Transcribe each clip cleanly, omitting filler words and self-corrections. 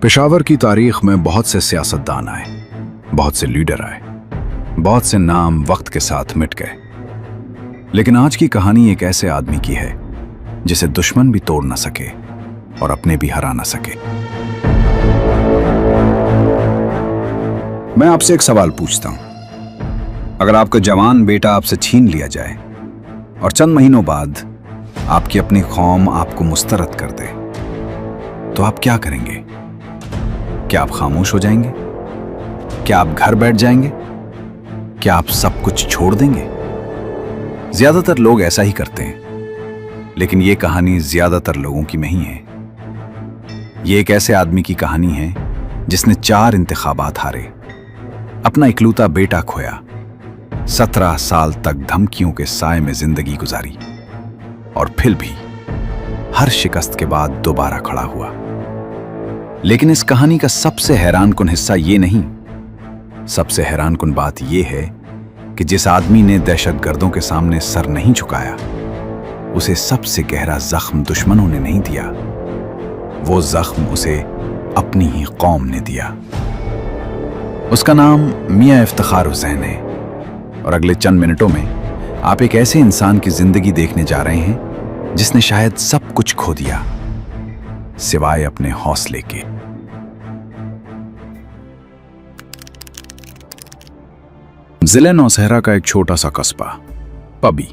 पेशावर की तारीख में बहुत से सियासतदान आए, बहुत से लीडर आए, बहुत से नाम वक्त के साथ मिट गए। लेकिन आज की कहानी एक ऐसे आदमी की है जिसे दुश्मन भी तोड़ ना सके और अपने भी हरा ना सके। मैं आपसे एक सवाल पूछता हूं, अगर आपका जवान बेटा आपसे छीन लिया जाए और चंद महीनों बाद आपकी अपनी कौम आपको मुस्तरद कर दे, तो आप क्या करेंगे? क्या आप खामोश हो जाएंगे? क्या आप घर बैठ जाएंगे? क्या आप सब कुछ छोड़ देंगे? ज्यादातर लोग ऐसा ही करते हैं, लेकिन यह कहानी ज्यादातर लोगों की नहीं है। यह एक ऐसे आदमी की कहानी है जिसने 4 इंतखाबात हारे, अपना इकलौता बेटा खोया, 17 साल तक धमकियों के साए में जिंदगी गुजारी और फिर भी हर शिकस्त के बाद दोबारा खड़ा हुआ। लेकिन इस कहानी का सबसे हैरानकुन हिस्सा ये नहीं, सबसे हैरानकुन बात यह है कि जिस आदमी ने दहशतगर्दों के सामने सर नहीं झुकाया, उसे सबसे गहरा जख्म दुश्मनों ने नहीं दिया, वो जख्म उसे अपनी ही कौम ने दिया। उसका नाम मियां इफ्तिखार हुसैन है और अगले चंद मिनटों में आप एक ऐसे इंसान की जिंदगी देखने जा रहे हैं जिसने शायद सब कुछ खो दिया सिवाय अपने हौसले के। जिले नौशहरा का एक छोटा सा कस्बा पबी।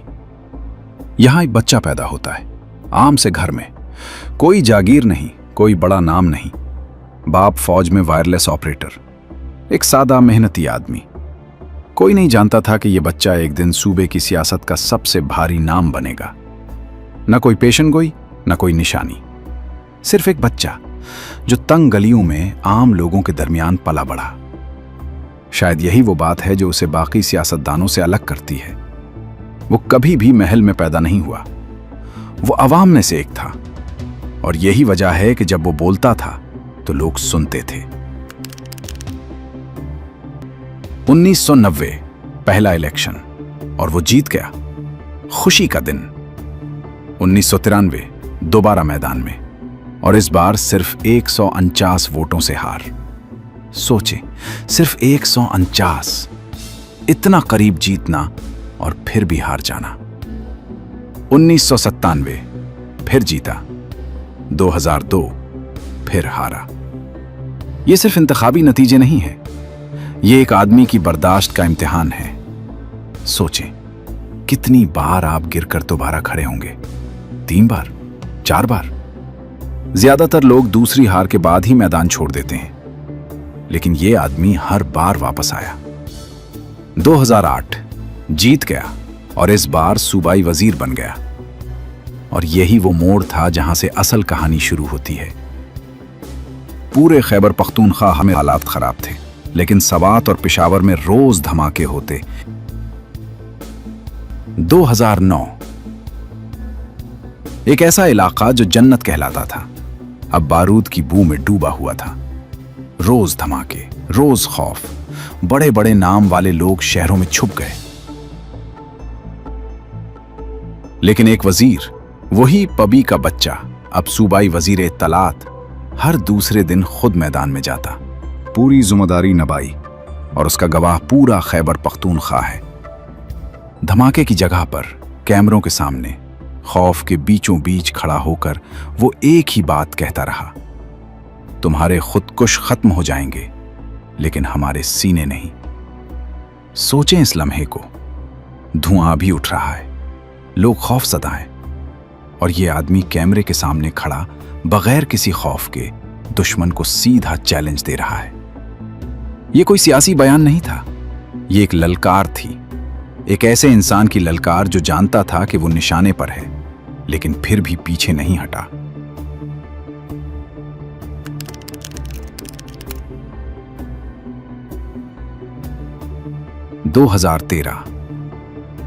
यहां एक बच्चा पैदा होता है, आम से घर में। कोई जागीर नहीं, कोई बड़ा नाम नहीं। बाप फौज में वायरलेस ऑपरेटर, एक सादा मेहनती आदमी। कोई नहीं जानता था कि यह बच्चा एक दिन सूबे की सियासत का सबसे भारी नाम बनेगा। न कोई पेशनगोई, न कोई निशानी, सिर्फ एक बच्चा जो तंग गलियों में आम लोगों के दरमियान पला बढ़ा। शायद यही वो बात है जो उसे बाकी सियासतदानों से अलग करती है। वो कभी भी महल में पैदा नहीं हुआ, वो अवाम में से एक था, और यही वजह है कि जब वो बोलता था तो लोग सुनते थे। 1990 पहला इलेक्शन और वो जीत गया। खुशी का दिन। 1993 दोबारा मैदान में और इस बार सिर्फ 149 वोटों से हार। सोचें, सिर्फ 149, इतना करीब जीतना और फिर भी हार जाना। 1997 फिर जीता, 2002 फिर हारा। यह सिर्फ इंतखाबी नतीजे नहीं है, यह एक आदमी की बर्दाश्त का इम्तिहान है। सोचें, कितनी बार आप गिरकर दोबारा खड़े होंगे? 3 बार, 4 बार? ज्यादातर लोग दूसरी हार के बाद ही मैदान छोड़ देते हैं, लेकिन यह आदमी हर बार वापस आया। 2008 जीत गया और इस बार सूबाई वजीर बन गया। और यही वो मोड़ था जहां से असल कहानी शुरू होती है। पूरे खैबर पख्तूनख्वा में हालात खराब थे, लेकिन सवात और पेशावर में रोज धमाके होते। 2009 एक ऐसा इलाका जो जन्नत कहलाता था, अब बारूद की बू में डूबा हुआ था। रोज धमाके, रोज खौफ, बड़े बड़े नाम वाले लोग शहरों में छुप गए। लेकिन एक वजीर, वही पबी का बच्चा, अब सूबाई वजीर इत्तलात, हर दूसरे दिन खुद मैदान में जाता, पूरी जिम्मेदारी निभाई, और उसका गवाह पूरा खैबर पख्तूनख्वा है। धमाके की जगह पर कैमरों के सामने खौफ के बीचों बीच खड़ा होकर वो एक ही बात कहता रहा, तुम्हारे खुदकुश खत्म हो जाएंगे, लेकिन हमारे सीने नहीं। सोचें इस लम्हे को, धुआं भी उठ रहा है, लोग खौफज़दा हैं, और ये आदमी कैमरे के सामने खड़ा बगैर किसी खौफ के दुश्मन को सीधा चैलेंज दे रहा है। ये कोई सियासी बयान नहीं था, ये एक ललकार थी, एक ऐसे इंसान की ललकार जो जानता था कि वो निशाने पर है, लेकिन फिर भी पीछे नहीं हटा। दो 2013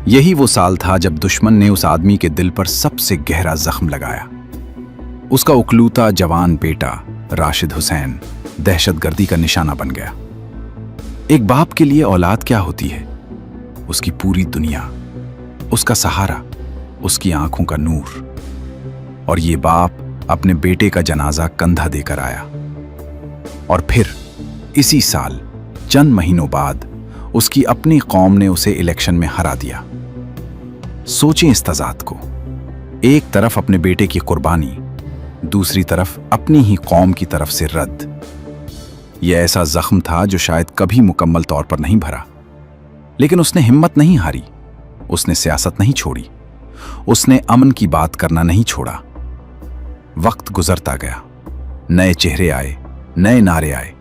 यही वो साल था जब दुश्मन ने उस आदमी के दिल पर सबसे गहरा जख्म लगाया। उसका उकलूता जवान बेटा राशिद हुसैन दहशतगर्दी का निशाना बन गया। एक बाप के लिए औलाद क्या होती है? उसकी पूरी दुनिया, उसका सहारा, उसकी आंखों का नूर। और ये बाप अपने बेटे का जनाजा कंधा देकर आया। और फिर इसी साल चंद महीनों बाद उसकी अपनी कौम ने उसे इलेक्शन में हरा दिया। सोचें इस तज़ाद को, एक तरफ अपने बेटे की कुर्बानी, दूसरी तरफ अपनी ही कौम की तरफ से रद्द। यह ऐसा जख्म था जो शायद कभी मुकम्मल तौर पर नहीं भरा, लेकिन उसने हिम्मत नहीं हारी, उसने सियासत नहीं छोड़ी, उसने अमन की बात करना नहीं छोड़ा। वक्त गुजरता गया, नए चेहरे आए, नए नारे आए,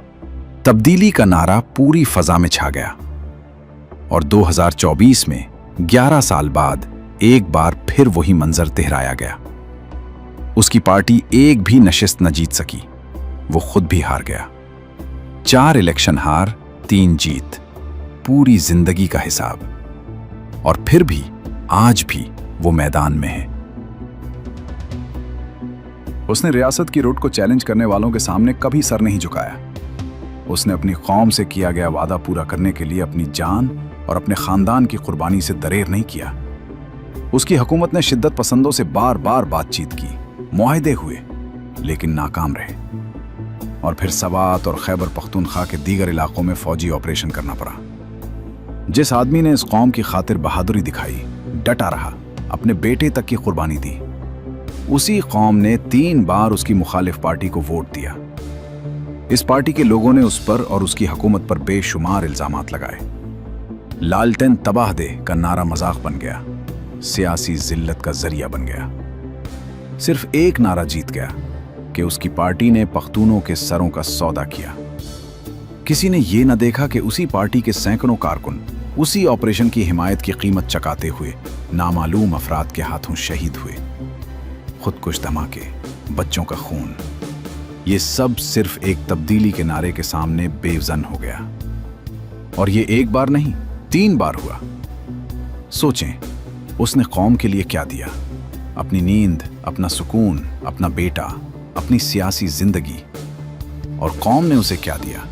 तब्दीली का नारा पूरी फजा में छा गया। और 2024 में 11 साल बाद एक बार फिर वही मंजर तिहराया गया। उसकी पार्टी एक भी नशिस्त न जीत सकी, वो खुद भी हार गया। 4 इलेक्शन हार, 3 जीत, पूरी जिंदगी का हिसाब। और फिर भी आज भी वो मैदान में है। उसने रियासत की रुट को चैलेंज करने वालों के सामने कभी सर नहीं झुकाया। उसने अपनी कौम से किया गया वादा पूरा करने के लिए अपनी जान और अपने खानदान की कुर्बानी से दरेर नहीं किया। उसकी हुकूमत ने शिद्दत पसंदों से बार बार बातचीत की, मुआहदे हुए, लेकिन नाकाम रहे। और फिर सवात और खैबर पख्तूनख्वा के दीगर इलाकों में फौजी ऑपरेशन करना पड़ा। जिस आदमी ने इस कौम की खातिर बहादुरी दिखाई, डटा रहा, अपने बेटे तक की कुर्बानी दी, उसी कौम ने 3 बार उसकी मुखालिफ पार्टी को वोट दिया। इस पार्टी के लोगों ने उस पर और उसकी हुकूमत पर बेशुमार इल्जामात लगाए। लालटेन तबाह दे का नारा मजाक बन गया, सियासी जिल्लत का जरिया बन गया। सिर्फ एक नारा जीत गया कि उसकी पार्टी ने पख्तूनों के सरों का सौदा किया। किसी ने यह न देखा कि उसी पार्टी के सैकड़ों कारकुन उसी ऑपरेशन की हिमायत की कीमत चकाते हुए नामालूम अफराद के हाथों शहीद हुए। खुदकुश धमाके, बच्चों का खून, ये सब सिर्फ एक तब्दीली के नारे के सामने बेवजन हो गया। और ये एक बार नहीं, 3 बार हुआ। सोचें, उसने कौम के लिए क्या दिया? अपनी नींद, अपना सुकून, अपना बेटा, अपनी सियासी जिंदगी। और कौम ने उसे क्या दिया?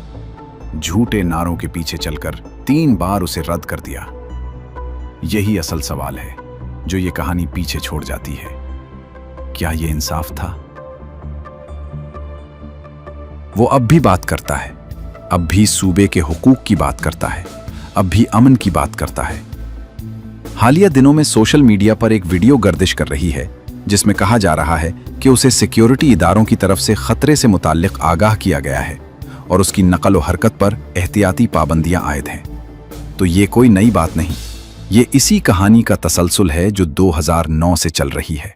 झूठे नारों के पीछे चलकर 3 बार उसे रद्द कर दिया। यही असल सवाल है जो ये कहानी पीछे छोड़ जाती है। क्या ये इंसाफ था? वो अब भी बात करता है, अब भी सूबे के हुकूक की बात करता है, अब भी अमन की बात करता है। हालिया दिनों में सोशल मीडिया पर एक वीडियो गर्दिश कर रही है जिसमें कहा जा रहा है कि उसे सिक्योरिटी इदारों की तरफ से खतरे से मुताल्लिक आगाह किया गया है और उसकी नकल व हरकत पर एहतियाती पाबंदियां आयद हैं। तो ये कोई नई बात नहीं, ये इसी कहानी का तसलसल है जो 2009 से चल रही है।